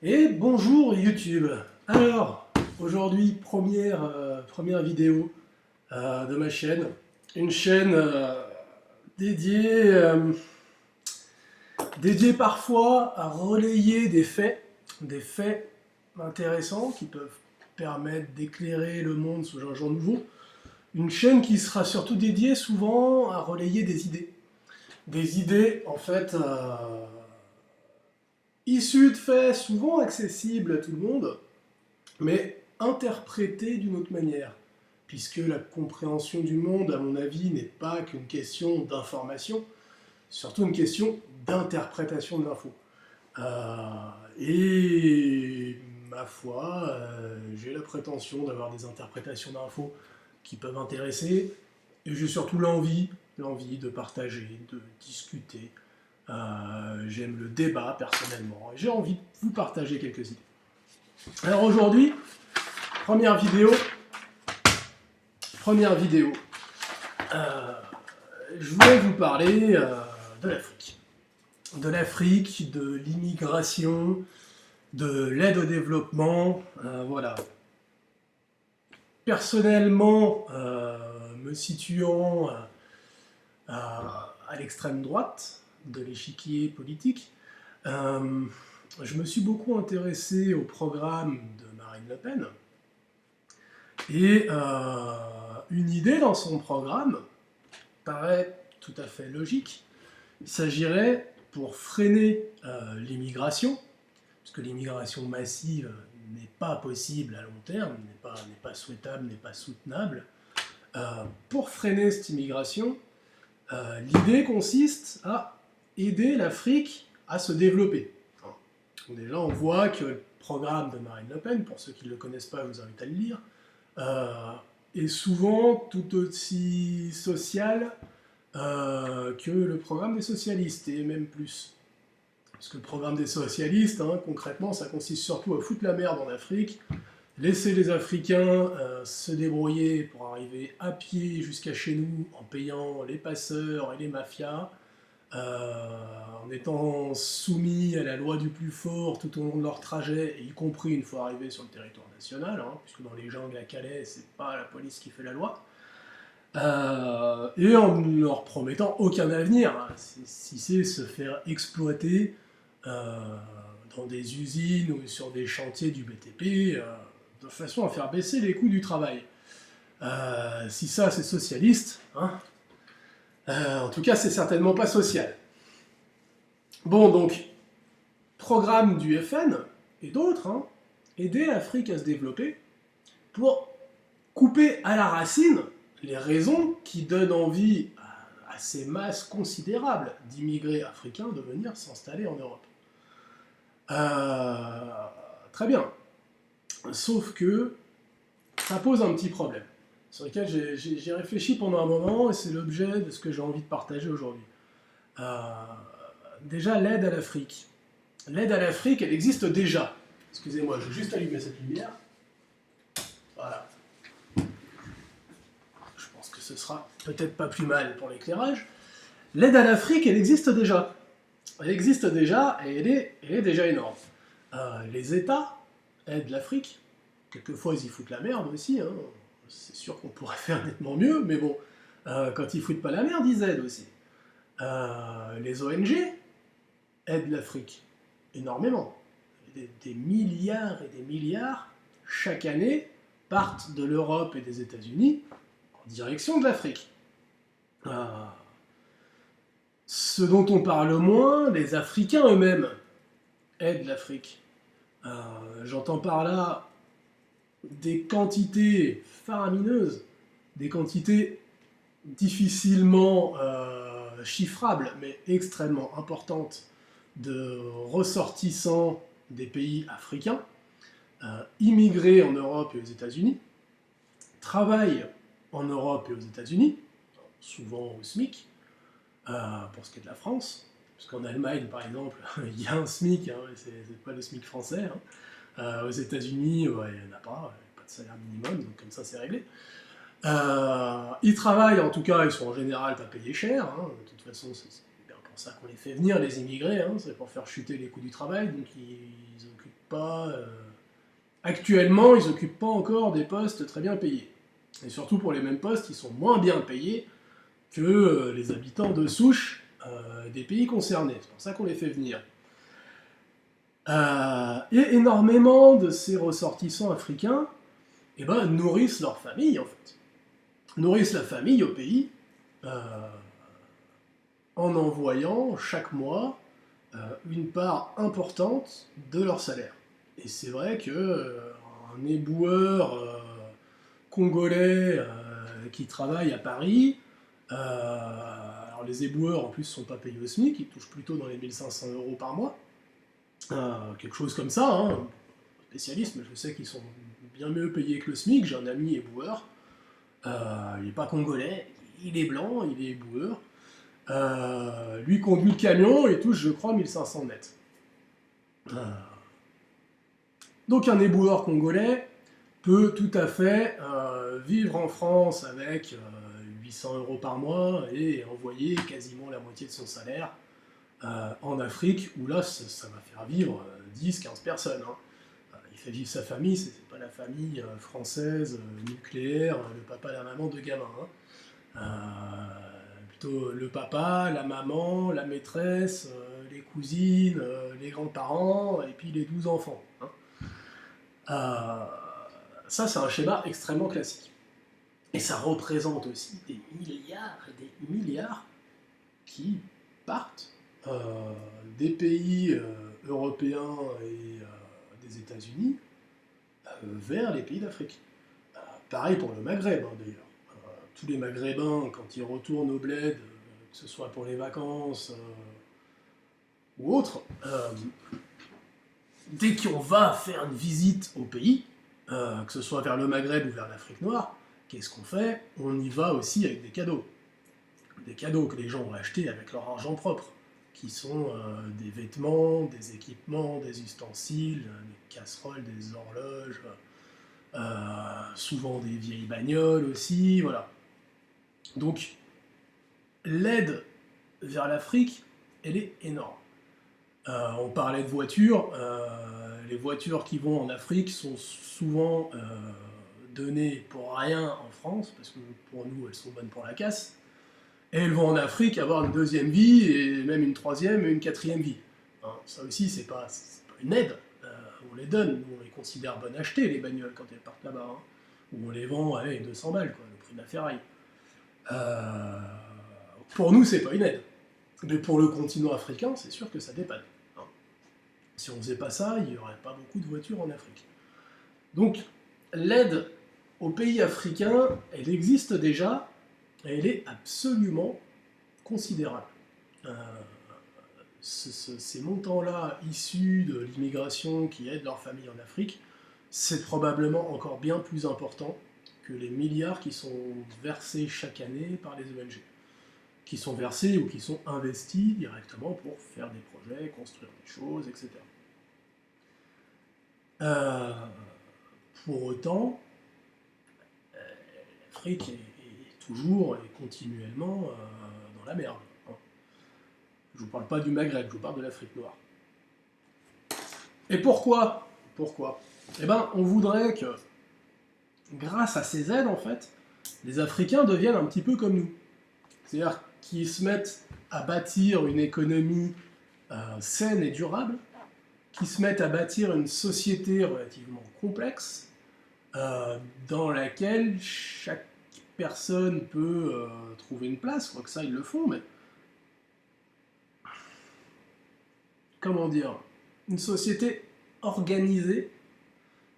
Et bonjour YouTube. Alors, aujourd'hui, première vidéo de ma chaîne. Une chaîne dédiée, dédiée parfois à relayer des faits intéressants qui peuvent permettre d'éclairer le monde sous un jour nouveau. Une chaîne qui sera surtout dédiée souvent à relayer des idées. Des idées, en fait, issues de faits souvent accessibles à tout le monde, mais interprété d'une autre manière, puisque la compréhension du monde, à mon avis, n'est pas qu'une question d'information, surtout une question d'interprétation de l'info. Et ma foi, j'ai la prétention d'avoir des interprétations d'infos qui peuvent intéresser, et j'ai surtout l'envie de partager, de discuter. J'aime le débat personnellement, et j'ai envie de vous partager quelques idées. Alors aujourd'hui, Première vidéo. Euh, je voulais vous parler de l'Afrique. De l'Afrique, de l'immigration, de l'aide au développement. Voilà. Personnellement, me situant à l'extrême droite de l'échiquier politique, je me suis beaucoup intéressé au programme de Marine Le Pen. Et une idée dans son programme paraît tout à fait logique. Il s'agirait, pour freiner l'immigration, puisque l'immigration massive n'est pas possible à long terme, n'est pas souhaitable, n'est pas soutenable, pour freiner cette immigration, l'idée consiste à aider l'Afrique à se développer. Donc déjà, on voit que le programme de Marine Le Pen, pour ceux qui ne le connaissent pas, je vous invite à le lire, est souvent tout aussi social que le programme des socialistes, et même plus. Parce que le programme des socialistes, concrètement, ça consiste surtout à foutre la merde en Afrique, laisser les Africains se débrouiller pour arriver à pied jusqu'à chez nous en payant les passeurs et les mafias, en étant soumis à la loi du plus fort tout au long de leur trajet, y compris une fois arrivés sur le territoire national, puisque dans les jungles à Calais, c'est pas la police qui fait la loi, et en ne leur promettant aucun avenir, si c'est se faire exploiter dans des usines ou sur des chantiers du BTP, de façon à faire baisser les coûts du travail. Si ça c'est socialiste, en tout cas c'est certainement pas social. Bon, donc, programme du FN et d'autres, aider l'Afrique à se développer pour couper à la racine les raisons qui donnent envie à ces masses considérables d'immigrés africains de venir s'installer en Europe. Très bien. Sauf que ça pose un petit problème, sur lequel j'ai réfléchi pendant un moment, et c'est l'objet de ce que j'ai envie de partager aujourd'hui. Déjà, l'aide à l'Afrique. L'aide à l'Afrique, elle existe déjà. Excusez-moi, je vais juste allumer cette lumière. Voilà. Je pense que ce sera peut-être pas plus mal pour l'éclairage. L'aide à l'Afrique, elle existe déjà. Elle existe déjà, et elle est déjà énorme. Les États aident l'Afrique. Quelquefois, ils y foutent la merde aussi. C'est sûr qu'on pourrait faire nettement mieux, mais bon, quand ils foutent pas la merde, ils aident aussi. Les ONG aident l'Afrique énormément. Des milliards et des milliards, chaque année, partent de l'Europe et des États-Unis en direction de l'Afrique. Ce dont on parle moins, les Africains eux-mêmes aident l'Afrique. J'entends par là des quantités faramineuses, des quantités difficilement chiffrables, mais extrêmement importantes, de ressortissants des pays africains, immigrés en Europe et aux États-Unis, travaillent en Europe et aux États-Unis, souvent au SMIC, pour ce qui est de la France, parce qu'en Allemagne, par exemple, il y a un SMIC, c'est pas le SMIC français. Aux États-Unis, il n'y en a pas de salaire minimum, donc comme ça c'est réglé. Ils travaillent, en tout cas, ils sont en général pas payés cher, de toute façon c'est bien pour ça qu'on les fait venir, les immigrés, hein, c'est pour faire chuter les coûts du travail, donc ils occupent pas... Actuellement, ils n'occupent pas encore des postes très bien payés. Et surtout pour les mêmes postes, ils sont moins bien payés que les habitants de souche des pays concernés. C'est pour ça qu'on les fait venir. Et énormément de ces ressortissants africains nourrissent leur famille, en fait. Nourrissent la famille au pays en envoyant chaque mois une part importante de leur salaire. Et c'est vrai qu'un éboueur congolais qui travaille à Paris, alors les éboueurs en plus ne sont pas payés au SMIC, ils touchent plutôt dans les 1500 € par mois, quelque chose comme ça, hein. Spécialiste, mais je sais qu'ils sont bien mieux payés que le SMIC. J'ai un ami éboueur, il n'est pas congolais, il est blanc, il est éboueur. Lui conduit le camion et touche, je crois, 1500 net. Donc un éboueur congolais peut tout à fait vivre en France avec 800 € par mois et envoyer quasiment la moitié de son salaire en Afrique, où là, ça va faire vivre 10-15 personnes. Hein. Il fait vivre sa famille, c'est pas la famille française, nucléaire, le papa, la maman, deux gamins. Hein. Plutôt le papa, la maman, la maîtresse, les cousines, les grands-parents, et puis les 12 enfants. Hein. Ça, c'est un schéma extrêmement classique. Et ça représente aussi des milliards et des milliards qui partent des pays européens et des États-Unis vers les pays d'Afrique. Pareil pour le Maghreb, hein, d'ailleurs. Tous les Maghrébins, quand ils retournent au bled, que ce soit pour les vacances ou autre, dès qu'on va faire une visite au pays, que ce soit vers le Maghreb ou vers l'Afrique noire, qu'est-ce qu'on fait? On y va aussi avec des cadeaux. Des cadeaux que les gens ont achetés avec leur argent propre, qui sont des vêtements, des équipements, des ustensiles, des casseroles, des horloges, souvent des vieilles bagnoles aussi, voilà. Donc, l'aide vers l'Afrique, elle est énorme. On parlait de voitures, les voitures qui vont en Afrique sont souvent données pour rien en France, parce que pour nous, elles sont bonnes pour la casse, et elles vont en Afrique avoir une deuxième vie, et même une troisième et une quatrième vie. Hein, ça aussi, c'est pas une aide, on les donne, nous on les considère bonnes achetées, les bagnoles, quand elles partent là-bas, hein, ou on les vend, allez, 200 balles, quoi, le prix de la ferraille. Pour nous, c'est pas une aide. Mais pour le continent africain, c'est sûr que ça dépanne. Hein. Si on faisait pas ça, il n'y aurait pas beaucoup de voitures en Afrique. Donc, l'aide aux pays africains, elle existe déjà, et elle est absolument considérable. Ces montants-là, issus de l'immigration qui aident leurs familles en Afrique, c'est probablement encore bien plus important que les milliards qui sont versés chaque année par les ONG, qui sont versés ou qui sont investis directement pour faire des projets, construire des choses, etc. Pour autant, l'Afrique est toujours et continuellement dans la merde. Hein. Je ne vous parle pas du Maghreb, je vous parle de l'Afrique noire. Et pourquoi? Pourquoi? Eh bien, on voudrait que, grâce à ces aides, en fait, les Africains deviennent un petit peu comme nous. C'est-à-dire qu'ils se mettent à bâtir une économie saine et durable, qui se mettent à bâtir une société relativement complexe, dans laquelle chaque personne peut trouver une place, quoi que ça ils le font, mais... Comment dire? Une société organisée,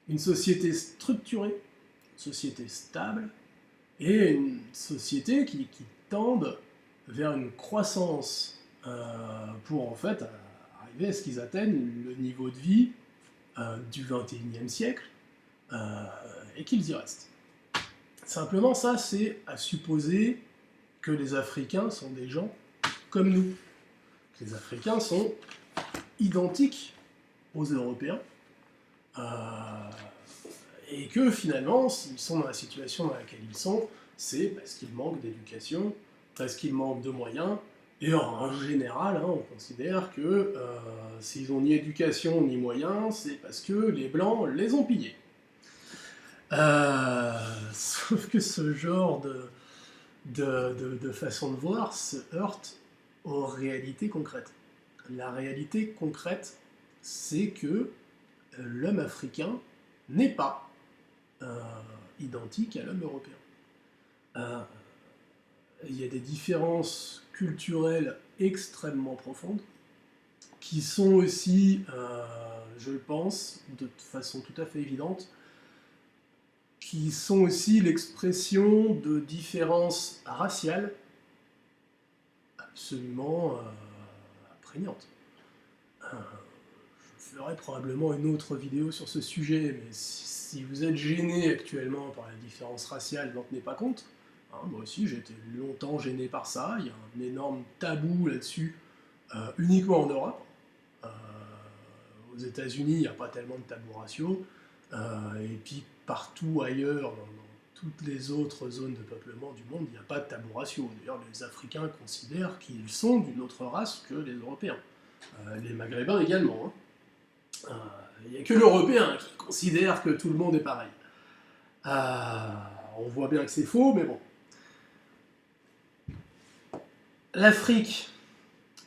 une société structurée, une société stable, et une société qui tende vers une croissance pour en fait arriver à ce qu'ils atteignent le niveau de vie du XXIe siècle et qu'ils y restent. Simplement ça, c'est à supposer que les Africains sont des gens comme nous. Les Africains sont identiques aux Européens et que finalement, s'ils sont dans la situation dans laquelle ils sont, c'est parce qu'ils manquent d'éducation, parce qu'ils manquent de moyens, Et en général, hein, on considère que s'ils n'ont ni éducation ni moyens, c'est parce que les Blancs les ont pillés. Sauf que ce genre de façon de voir se heurte aux réalités concrètes. La réalité concrète, c'est que l'homme africain n'est pas euh, identique à l'homme européen. Euh, il y a des différences culturelles extrêmement profondes qui sont aussi, je le pense, de façon tout à fait évidente, qui sont aussi l'expression de différences raciales absolument prégnantes. Je ferai probablement une autre vidéo sur ce sujet, mais si vous êtes gêné actuellement par la différence raciale, n'en tenez pas compte. Hein, moi aussi, j'ai été longtemps gêné par ça. Il y a un énorme tabou là-dessus, uniquement en Europe. Aux États-Unis, il n'y a pas tellement de tabous raciaux. Et puis partout ailleurs, dans toutes les autres zones de peuplement du monde, il n'y a pas de tabous raciaux. D'ailleurs, les Africains considèrent qu'ils sont d'une autre race que les Européens. Les Maghrébins également. Hein. Il n'y a que l'Européen qui considère que tout le monde est pareil. On voit bien que c'est faux, mais bon. L'Afrique,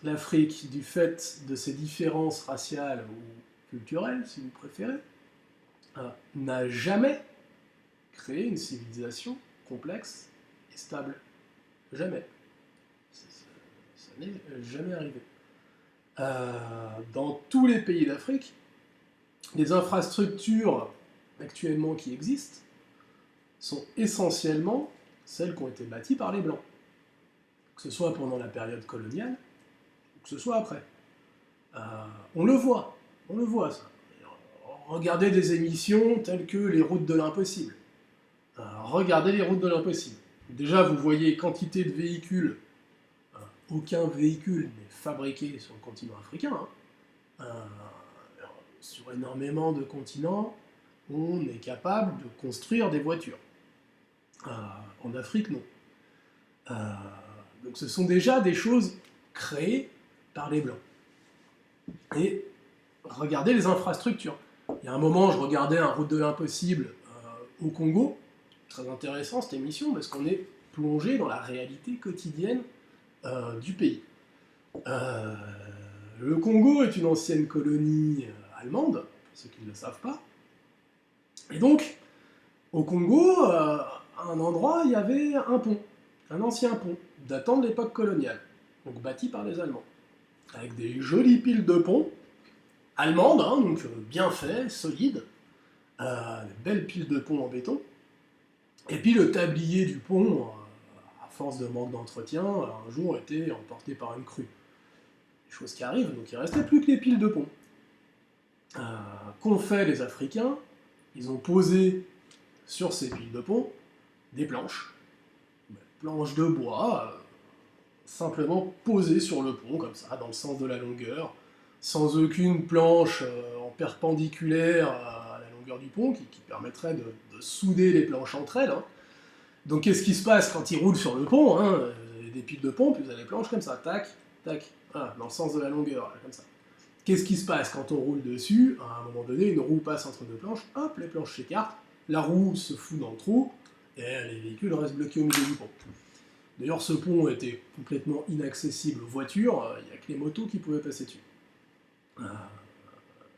du fait de ses différences raciales ou culturelles, si vous préférez, n'a jamais créé une civilisation complexe et stable. Jamais. Ça n'est jamais arrivé. Dans tous les pays d'Afrique, les infrastructures actuellement qui existent sont essentiellement celles qui ont été bâties par les Blancs. Que ce soit pendant la période coloniale, ou que ce soit après. On le voit ça. Regardez des émissions telles que Les Routes de l'Impossible. Regardez Les Routes de l'Impossible. Déjà, vous voyez quantité de véhicules. Aucun véhicule n'est fabriqué sur le continent africain. Hein. Sur énormément de continents, on est capable de construire des voitures. En Afrique, non. Donc ce sont déjà des choses créées par les Blancs. Et regardez les infrastructures. Il y a un moment, je regardais un Route de l'Impossible au Congo. Très intéressant cette émission, parce qu'on est plongé dans la réalité quotidienne du pays. Le Congo est une ancienne colonie allemande, pour ceux qui ne le savent pas. Et donc, au Congo, à un endroit, il y avait un pont, un ancien pont, datant de l'époque coloniale, donc bâti par les Allemands, avec des jolies piles de pont, allemandes, hein, donc bien fait, solide, des belles piles de pont en béton, et puis le tablier du pont, à force de manque d'entretien, un jour était emporté par une crue. Chose qui arrive, donc il ne restait plus que les piles de pont. Qu'ont fait les Africains? Ils ont posé sur ces piles de pont des planches de bois, simplement posées sur le pont, comme ça, dans le sens de la longueur, sans aucune planche en perpendiculaire à la longueur du pont, qui permettrait de souder les planches entre elles. Hein. Donc qu'est-ce qui se passe quand ils roulent sur le pont, hein, des piles de pont, puis vous avez les planches comme ça, tac, tac, voilà, dans le sens de la longueur, là, comme ça. Qu'est-ce qui se passe quand on roule dessus? À un moment donné, une roue passe entre deux planches, hop, les planches s'écartent, la roue se fout dans le trou, et les véhicules restent bloqués au milieu du pont. D'ailleurs, ce pont était complètement inaccessible aux voitures, il n'y a que les motos qui pouvaient passer dessus.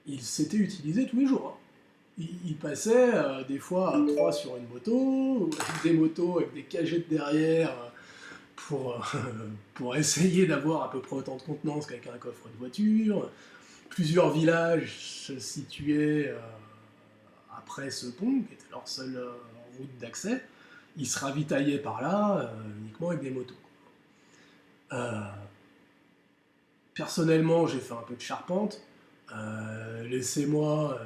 Il s'était utilisé tous les jours. Hein. Il passait des fois à 3 sur une moto, des motos avec des cagettes derrière pour essayer d'avoir à peu près autant de contenance qu'avec un coffre de voiture. Plusieurs villages se situaient après ce pont, qui était leur seule route d'accès. Ils se ravitaillaient par là uniquement avec des motos. Personnellement, j'ai fait un peu de charpente. Laissez-moi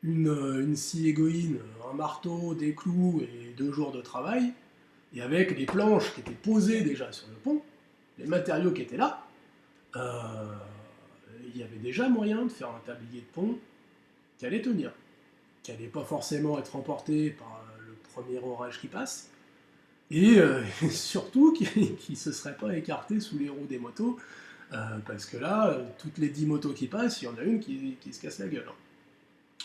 une scie égoïne, un marteau, des clous et 2 jours de travail, et avec les planches qui étaient posées déjà sur le pont, les matériaux qui étaient là, il y avait déjà moyen de faire un tablier de pont qui allait tenir, qui allait pas forcément être emporté par le premier orage qui passe, et surtout qui ne se seraient pas écartés sous les roues des motos, parce que là, toutes les 10 motos qui passent, il y en a une qui se casse la gueule.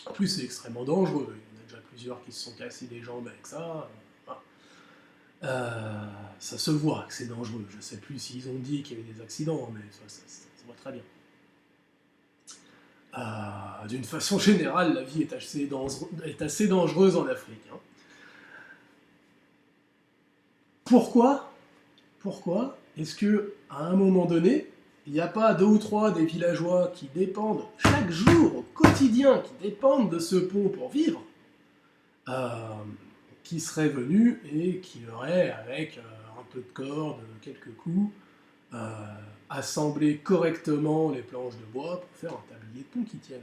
En plus, c'est extrêmement dangereux, il y en a déjà plusieurs qui se sont cassés des jambes avec ça. Voilà. Ça se voit que c'est dangereux, je sais plus s'ils ont dit qu'il y avait des accidents, mais ça se voit très bien. D'une façon générale, la vie est assez dangereuse en Afrique. Hein. Pourquoi est-ce que à un moment donné, il n'y a pas 2 ou 3 des villageois qui dépendent chaque jour, au quotidien, qui dépendent de ce pont pour vivre, qui seraient venus et qui auraient, avec un peu de corde, quelques coups, assembler correctement les planches de bois pour faire un tablier de pont qui tienne.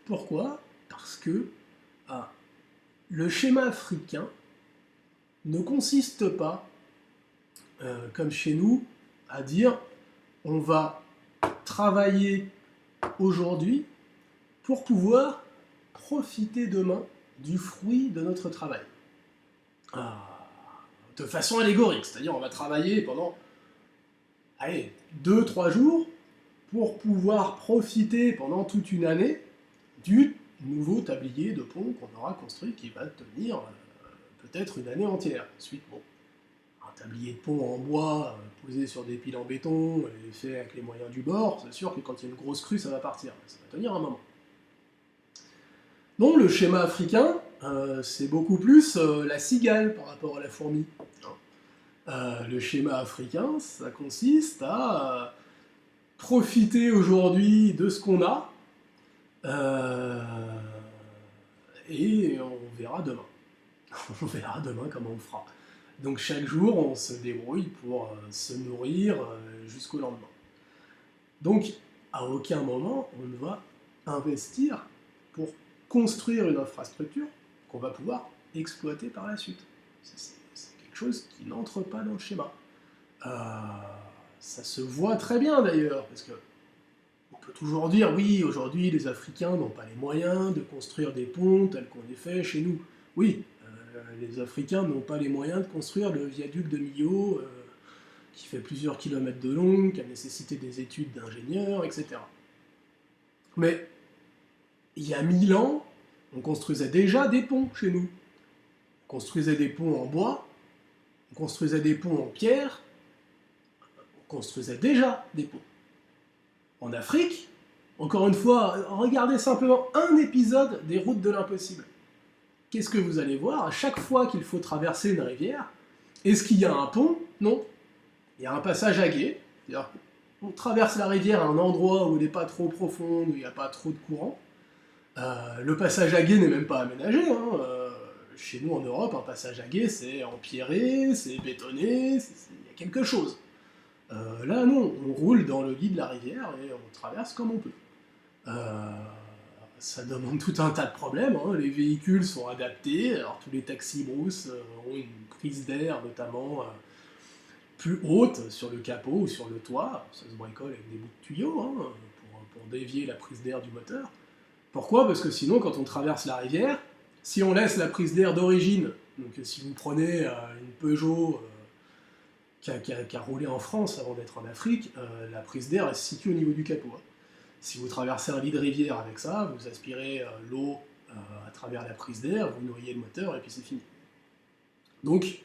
Pourquoi? Parce que le schéma africain ne consiste pas, comme chez nous, à dire on va travailler aujourd'hui pour pouvoir profiter demain du fruit de notre travail. De façon allégorique, c'est-à-dire on va travailler pendant 2-3 jours pour pouvoir profiter pendant toute une année du nouveau tablier de pont qu'on aura construit qui va tenir peut-être une année entière. Ensuite, bon, un tablier de pont en bois posé sur des piles en béton et fait avec les moyens du bord, c'est sûr que quand il y a une grosse crue, ça va partir. Ça va tenir un moment. Donc le schéma africain, c'est beaucoup plus la cigale par rapport à la fourmi. Le schéma africain, ça consiste à profiter aujourd'hui de ce qu'on a, et on verra demain. On verra demain comment on fera. Donc chaque jour, on se débrouille pour se nourrir jusqu'au lendemain. Donc, à aucun moment, on ne va investir pour construire une infrastructure qu'on va pouvoir exploiter par la suite. C'est quelque chose qui n'entre pas dans le schéma. Ça se voit très bien d'ailleurs, parce que on peut toujours dire, oui, aujourd'hui, les Africains n'ont pas les moyens de construire des ponts tels qu'on les fait chez nous. Oui, les Africains n'ont pas les moyens de construire le viaduc de Millau, qui fait plusieurs kilomètres de long, qui a nécessité des études d'ingénieurs, etc. Mais il y a 1000 ans, on construisait déjà des ponts chez nous. On construisait des ponts en bois, on construisait des ponts en pierre, on construisait déjà des ponts. En Afrique, encore une fois, regardez simplement un épisode des Routes de l'Impossible. Qu'est-ce que vous allez voir? À chaque fois qu'il faut traverser une rivière, est-ce qu'il y a un pont? Non. Il y a un passage à gué. C'est-à-dire qu'on traverse la rivière à un endroit où elle n'est pas trop profonde, où il n'y a pas trop de courant. Le passage à gué n'est même pas aménagé. Hein. Chez nous en Europe, un passage à gué, c'est empierré, c'est bétonné, il y a quelque chose. Là, non, on roule dans le lit de la rivière et on traverse comme on peut. Ça demande tout un tas de problèmes, hein. Les véhicules sont adaptés, alors tous les taxis brousse ont une prise d'air notamment plus haute sur le capot ou sur le toit, ça se bricole avec des bouts de tuyaux hein, pour dévier la prise d'air du moteur. Pourquoi? Parce que sinon quand on traverse la rivière, si on laisse la prise d'air d'origine, donc si vous prenez une Peugeot qui a roulé en France avant d'être en Afrique, la prise d'air elle se situe au niveau du capot. Hein. Si vous traversez un lit de rivière avec ça, vous aspirez l'eau à travers la prise d'air, vous noyez le moteur et puis c'est fini. Donc,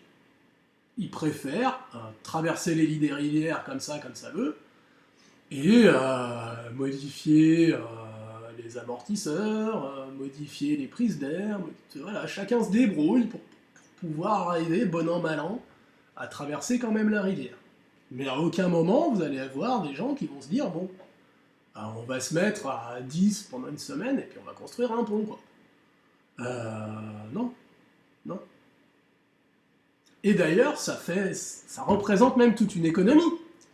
ils préfèrent traverser les lits des rivières comme ça veut, et modifier les amortisseurs, modifier les prises d'air, voilà, chacun se débrouille pour pouvoir arriver, bon an, mal an, à traverser quand même la rivière. Mais à aucun moment, vous allez avoir des gens qui vont se dire, bon, on va se mettre à 10 pendant une semaine, et puis on va construire un pont, quoi. Non. Non. Et d'ailleurs, ça représente même toute une économie,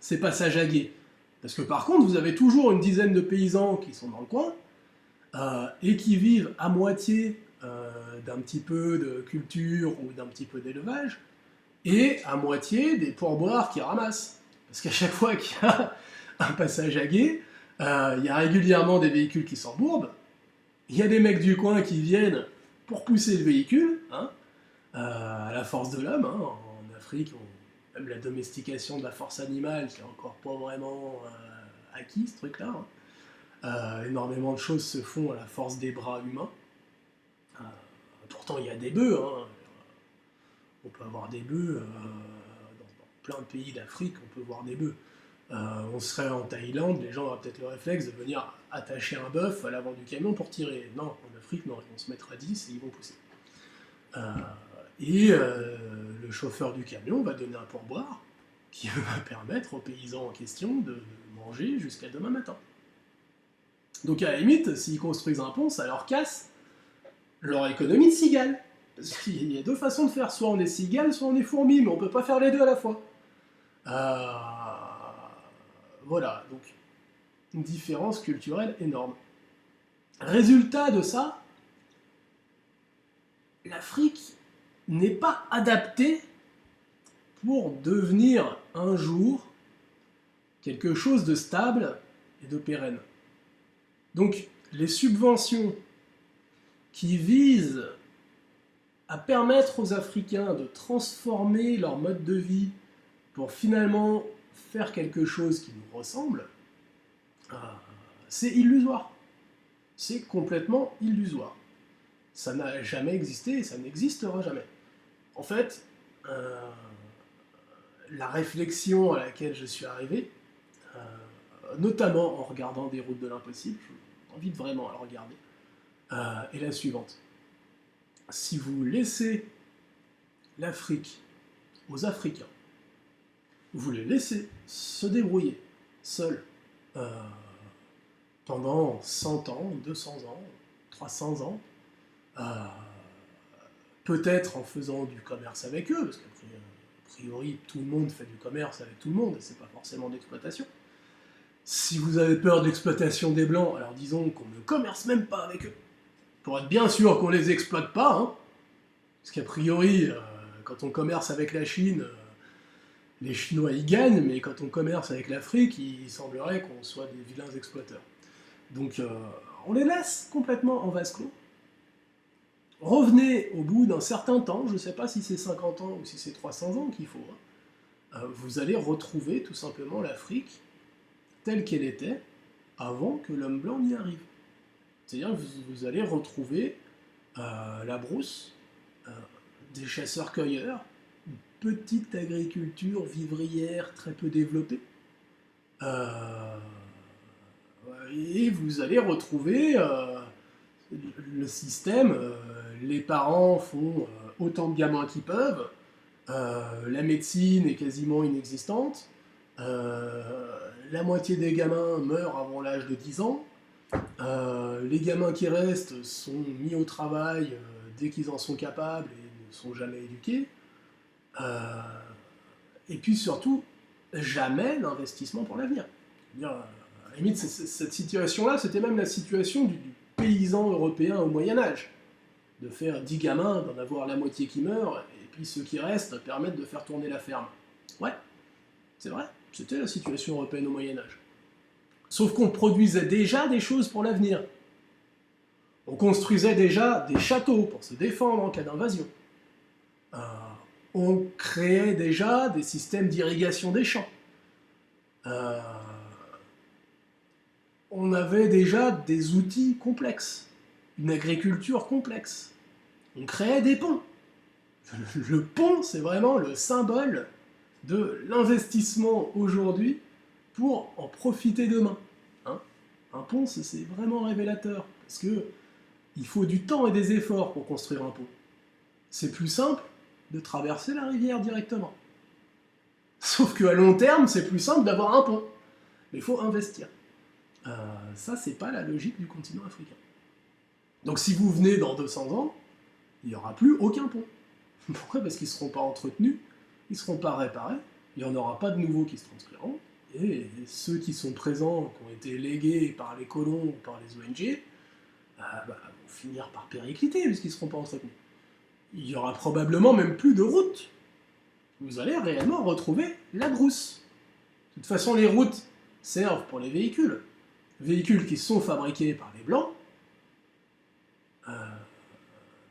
ces passages à gué. Parce que par contre, vous avez toujours une dizaine de paysans qui sont dans le coin, et qui vivent à moitié d'un petit peu de culture ou d'un petit peu d'élevage, et à moitié des pourboires qu'ils ramassent. Parce qu'à chaque fois qu'il y a un passage à gué, il y a régulièrement des véhicules qui s'embourbent, il y a des mecs du coin qui viennent pour pousser le véhicule, hein, à la force de l'homme, hein, en l'Afrique, même la domestication de la force animale, qui est encore pas vraiment acquis, ce truc-là. Énormément de choses se font à la force des bras humains. Pourtant, il y a des bœufs. On peut avoir des bœufs dans plein de pays d'Afrique, on peut voir des bœufs. On serait en Thaïlande, les gens auraient peut-être le réflexe de venir attacher un bœuf à l'avant du camion pour tirer. Non, en Afrique, non, ils vont se mettre à 10 et ils vont pousser. Le chauffeur du camion va donner un pourboire qui va permettre aux paysans en question de manger jusqu'à demain matin. Donc à la limite, s'ils construisent un pont, ça leur casse leur économie de cigale. Parce qu'il y a deux façons de faire, soit on est cigale, soit on est fourmi, mais on peut pas faire les deux à la fois. Voilà, donc une différence culturelle énorme. Résultat de ça, l'Afrique n'est pas adaptée pour devenir un jour quelque chose de stable et de pérenne. Donc les subventions qui visent à permettre aux Africains de transformer leur mode de vie pour finalement faire quelque chose qui nous ressemble, c'est illusoire. C'est complètement illusoire. Ça n'a jamais existé et ça n'existera jamais. En fait, la réflexion à laquelle je suis arrivé, notamment en regardant des routes de l'impossible, j'invite vraiment à le regarder, est la suivante. Si vous laissez l'Afrique aux Africains, vous les laissez se débrouiller seuls pendant 100 ans, 200 ans, 300 ans, peut-être en faisant du commerce avec eux, parce qu'a priori tout le monde fait du commerce avec tout le monde, et c'est pas forcément d'exploitation. Si vous avez peur de l'exploitation des Blancs, alors disons qu'on ne commerce même pas avec eux, pour être bien sûr qu'on les exploite pas, hein, parce qu'a priori, quand on commerce avec la Chine, les Chinois y gagnent, mais quand on commerce avec l'Afrique, il semblerait qu'on soit des vilains exploiteurs. Donc on les laisse complètement en vase clos. Revenez au bout d'un certain temps, je ne sais pas si c'est 50 ans ou si c'est 300 ans qu'il faut, vous allez retrouver tout simplement l'Afrique telle qu'elle était avant que l'homme blanc n'y arrive. C'est-à-dire que vous allez retrouver la brousse, des chasseurs-cueilleurs, une petite agriculture vivrière très peu développée, et vous allez retrouver le système, les parents font autant de gamins qu'ils peuvent, la médecine est quasiment inexistante, la moitié des gamins meurent avant l'âge de 10 ans, les gamins qui restent sont mis au travail dès qu'ils en sont capables et ne sont jamais éduqués, et puis surtout, jamais d'investissement pour l'avenir. À la limite, cette situation-là, c'était même la situation du paysan européen au Moyen-Âge. De faire 10 gamins, d'en avoir la moitié qui meurent, et puis ceux qui restent permettent de faire tourner la ferme. Ouais, c'est vrai, c'était la situation européenne au Moyen-Âge. Sauf qu'on produisait déjà des choses pour l'avenir. On construisait déjà des châteaux pour se défendre en cas d'invasion. On créait déjà des systèmes d'irrigation des champs. On avait déjà des outils complexes, une agriculture complexe. On créait des ponts. Le pont, c'est vraiment le symbole de l'investissement aujourd'hui pour en profiter demain. Hein, un pont, c'est vraiment révélateur, parce que il faut du temps et des efforts pour construire un pont. C'est plus simple de traverser la rivière directement. Sauf qu'à long terme, c'est plus simple d'avoir un pont. Mais il faut investir. Ça, c'est pas la logique du continent africain. Donc si vous venez dans 200 ans, il n'y aura plus aucun pont. Pourquoi ? Parce qu'ils ne seront pas entretenus, ils ne seront pas réparés, il n'y en aura pas de nouveaux qui se transféreront, et ceux qui sont présents, qui ont été légués par les colons ou par les ONG, vont finir par péricliter, puisqu'ils ne seront pas entretenus. Il y aura probablement même plus de routes. Vous allez réellement retrouver la brousse. De toute façon, les routes servent pour les véhicules. Véhicules qui sont fabriqués par les Blancs,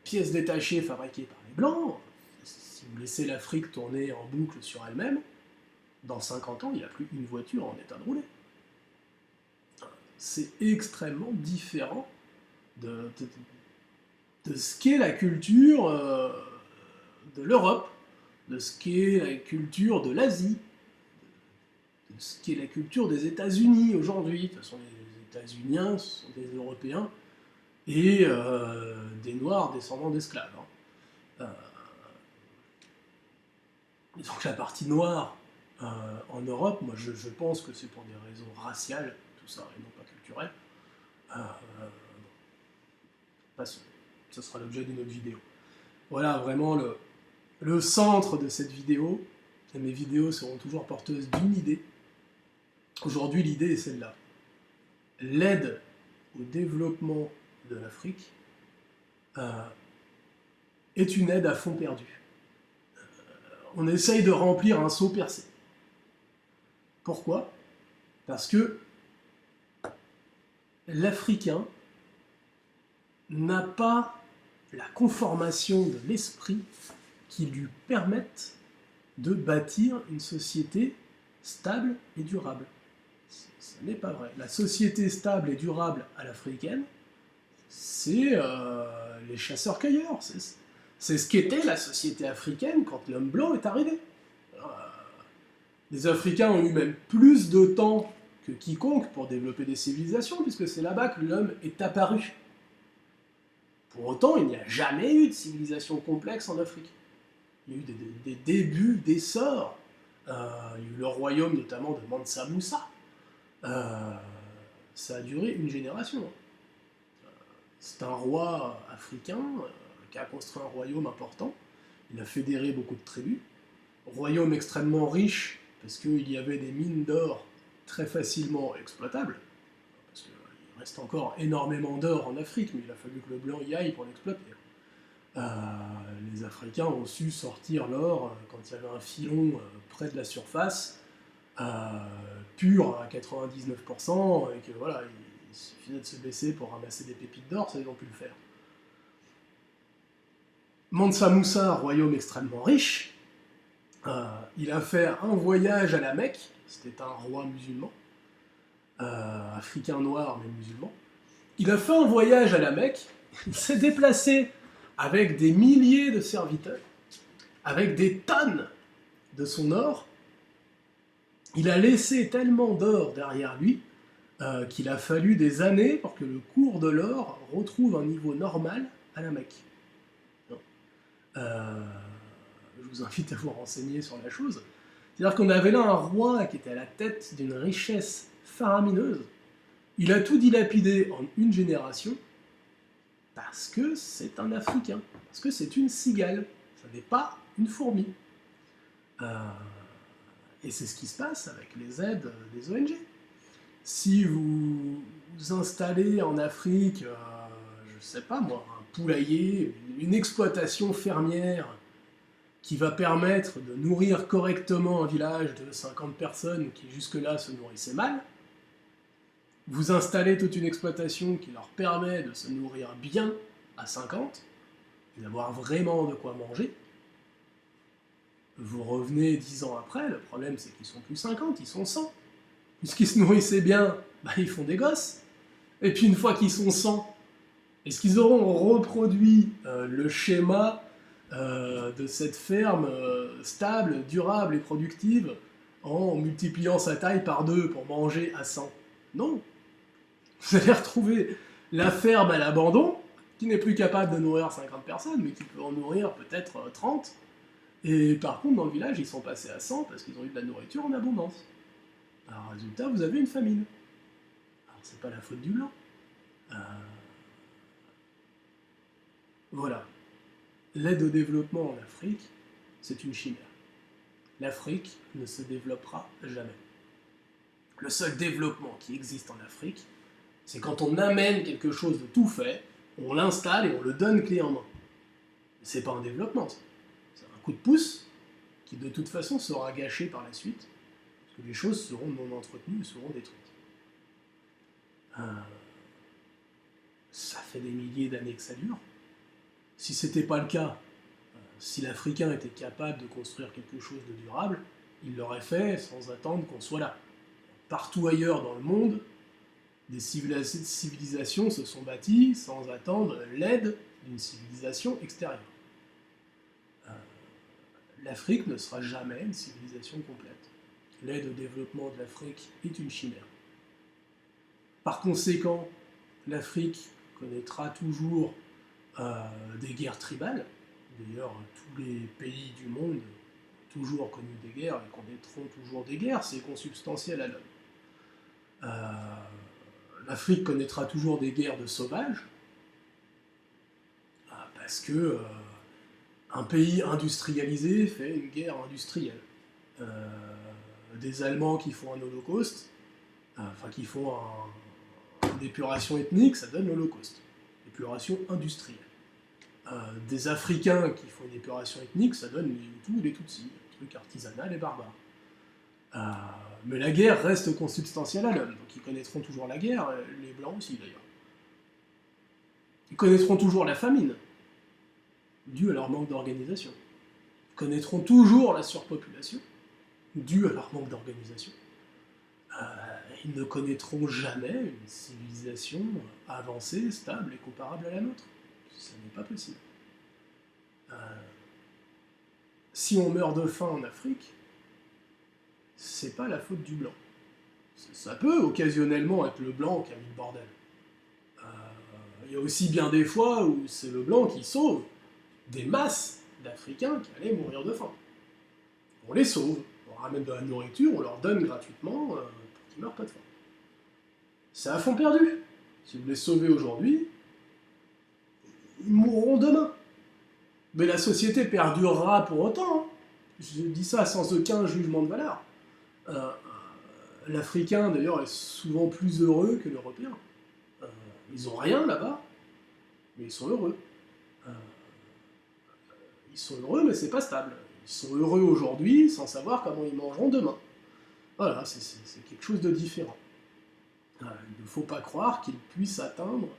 pièces détachées fabriquées par les Blancs. Si vous laissez l'Afrique tourner en boucle sur elle-même, dans 50 ans, il n'y a plus une voiture en état de rouler. C'est extrêmement différent de ce qu'est la culture de l'Europe, de ce qu'est la culture de l'Asie, de ce qu'est la culture des États-Unis aujourd'hui. De toute façon, les États-Uniens sont des Européens et des Noirs descendants d'esclaves. Donc la partie noire en Europe, moi je pense que c'est pour des raisons raciales, tout ça, et non pas culturelles. Passons, ce sera l'objet d'une autre vidéo. Voilà vraiment le centre de cette vidéo, et mes vidéos seront toujours porteuses d'une idée. Aujourd'hui, l'idée est celle-là. L'aide au développement de l'Afrique est une aide à fond perdu. On essaye de remplir un seau percé. Pourquoi? Parce que l'Africain n'a pas la conformation de l'esprit qui lui permette de bâtir une société stable et durable. Ce n'est pas vrai. La société stable et durable à l'africaine, c'est les chasseurs-cueilleurs. C'est ce qu'était la société africaine quand l'homme blanc est arrivé. Les Africains ont eu même plus de temps que quiconque pour développer des civilisations, puisque c'est là-bas que l'homme est apparu. Pour autant, il n'y a jamais eu de civilisation complexe en Afrique. Il y a eu des débuts d'essor. Il y a eu le royaume notamment de Mansa Moussa. Ça a duré une génération. C'est un roi africain qui a construit un royaume important. Il a fédéré beaucoup de tribus. Royaume extrêmement riche, parce qu'il y avait des mines d'or très facilement exploitables. Parce qu'il reste encore énormément d'or en Afrique, mais il a fallu que le blanc y aille pour l'exploiter. Les Africains ont su sortir l'or quand il y avait un filon près de la surface, pur à 99%, et que voilà, il suffisait de se baisser pour ramasser des pépites d'or, ça ils ont pu le faire. Mansa Moussa, royaume extrêmement riche, il a fait un voyage à la Mecque, c'était un roi musulman, africain noir mais musulman. Il a fait un voyage à la Mecque, il s'est déplacé avec des milliers de serviteurs, avec des tonnes de son or. Il a laissé tellement d'or derrière lui qu'il a fallu des années pour que le cours de l'or retrouve un niveau normal à la Mecque. Je vous invite à vous renseigner sur la chose. C'est-à-dire qu'on avait là un roi qui était à la tête d'une richesse faramineuse. Il a tout dilapidé en une génération parce que c'est un Africain, parce que c'est une cigale, ça n'est pas une fourmi. Et c'est ce qui se passe avec les aides des ONG. Si vous vous installez en Afrique, je ne sais pas moi, un poulailler, une exploitation fermière qui va permettre de nourrir correctement un village de 50 personnes qui jusque-là se nourrissaient mal, vous installez toute une exploitation qui leur permet de se nourrir bien à 50, et d'avoir vraiment de quoi manger. Vous revenez 10 ans après, le problème c'est qu'ils sont plus 50, ils sont 100. Puisqu'ils se nourrissaient bien, ils font des gosses. Et puis une fois qu'ils sont 100, est-ce qu'ils auront reproduit le schéma de cette ferme stable, durable et productive en multipliant sa taille par 2 pour manger à 100? Non. Vous allez retrouver la ferme à l'abandon, qui n'est plus capable de nourrir 50 personnes, mais qui peut en nourrir peut-être 30. Et par contre, dans le village, ils sont passés à 100 parce qu'ils ont eu de la nourriture en abondance. Alors, résultat, vous avez une famine. Alors, c'est pas la faute du blanc. Voilà. L'aide au développement en Afrique, c'est une chimère. L'Afrique ne se développera jamais. Le seul développement qui existe en Afrique, c'est quand on amène quelque chose de tout fait, on l'installe et on le donne clé en main. C'est pas un développement, ça. C'est un coup de pouce qui de toute façon sera gâché par la suite, parce que les choses seront non entretenues et seront détruites. Ça fait des milliers d'années que ça dure. Si c'était pas le cas, Si l'Africain était capable de construire quelque chose de durable, il l'aurait fait sans attendre qu'on soit là. Partout ailleurs dans le monde, des civilisations se sont bâties sans attendre l'aide d'une civilisation extérieure. L'Afrique ne sera jamais une civilisation complète. L'aide au développement de l'Afrique est une chimère. Par conséquent, l'Afrique connaîtra toujours des guerres tribales. D'ailleurs, tous les pays du monde ont toujours connu des guerres et connaîtront toujours des guerres, c'est consubstantiel à l'homme. L'Afrique connaîtra toujours des guerres de sauvages, parce que un pays industrialisé fait une guerre industrielle. Des Allemands qui font un holocauste, enfin qui font une épuration ethnique, ça donne l'holocauste. Épuration industrielle. Des Africains qui font une épuration ethnique, ça donne les Hutus et les Tutsis, un truc artisanal et barbare. Mais la guerre reste consubstantielle à l'homme, donc ils connaîtront toujours la guerre, les Blancs aussi d'ailleurs. Ils connaîtront toujours la famine, due à leur manque d'organisation. Ils connaîtront toujours la surpopulation, due à leur manque d'organisation. Ils ne connaîtront jamais une civilisation avancée, stable et comparable à la nôtre. Ça n'est pas possible. Si on meurt de faim en Afrique, c'est pas la faute du blanc. Ça peut occasionnellement être le blanc qui a mis le bordel. Il y a aussi bien des fois où c'est le blanc qui sauve des masses d'Africains qui allaient mourir de faim. On les sauve, on ramène de la nourriture, on leur donne gratuitement pour qu'ils meurent pas de faim. C'est à fond perdu. Si vous les sauvez aujourd'hui, ils mourront demain. Mais la société perdurera pour autant. Hein. Je dis ça sans aucun jugement de valeur. L'Africain, d'ailleurs, est souvent plus heureux que l'Européen. Ils ont rien là-bas, mais ils sont heureux. Ils sont heureux, mais c'est pas stable. Ils sont heureux aujourd'hui sans savoir comment ils mangeront demain. Voilà, c'est quelque chose de différent. Il ne faut pas croire qu'ils puissent atteindre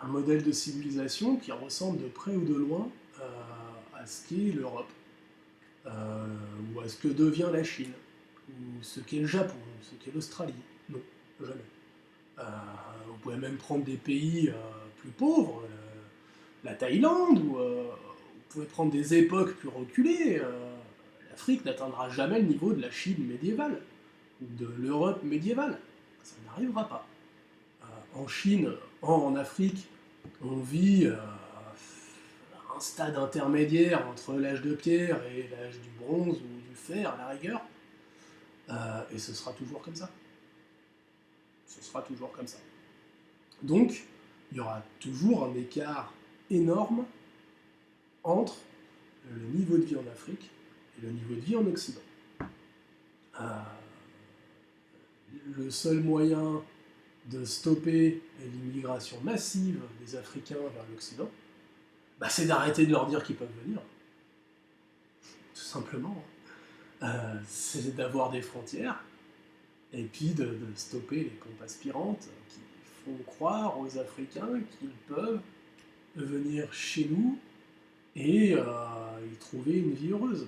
un modèle de civilisation qui ressemble de près ou de loin à ce qu'est l'Europe, ou à ce que devient la Chine, ou ce qu'est le Japon, ou ce qu'est l'Australie. Non, jamais. Vous pouvez même prendre des pays plus pauvres, la Thaïlande, ou vous pouvez prendre des époques plus reculées. L'Afrique n'atteindra jamais le niveau de la Chine médiévale, ou de l'Europe médiévale. Ça n'arrivera pas. En Chine, en Afrique, on vit un stade intermédiaire entre l'âge de pierre et l'âge du bronze ou du fer, à la rigueur. Et ce sera toujours comme ça. Ce sera toujours comme ça. Donc, il y aura toujours un écart énorme entre le niveau de vie en Afrique et le niveau de vie en Occident. Le seul moyen de stopper l'immigration massive des Africains vers l'Occident, c'est d'arrêter de leur dire qu'ils peuvent venir. Tout simplement. C'est d'avoir des frontières, et puis de stopper les pompes aspirantes qui font croire aux Africains qu'ils peuvent venir chez nous et y trouver une vie heureuse.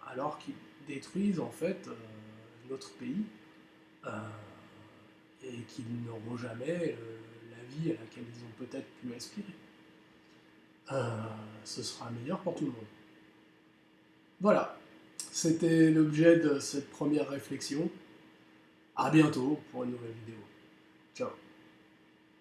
Alors qu'ils détruisent en fait notre pays et qu'ils n'auront jamais la vie à laquelle ils ont peut-être pu aspirer. Ce sera meilleur pour tout le monde. Voilà, c'était l'objet de cette première réflexion. À bientôt pour une nouvelle vidéo. Ciao.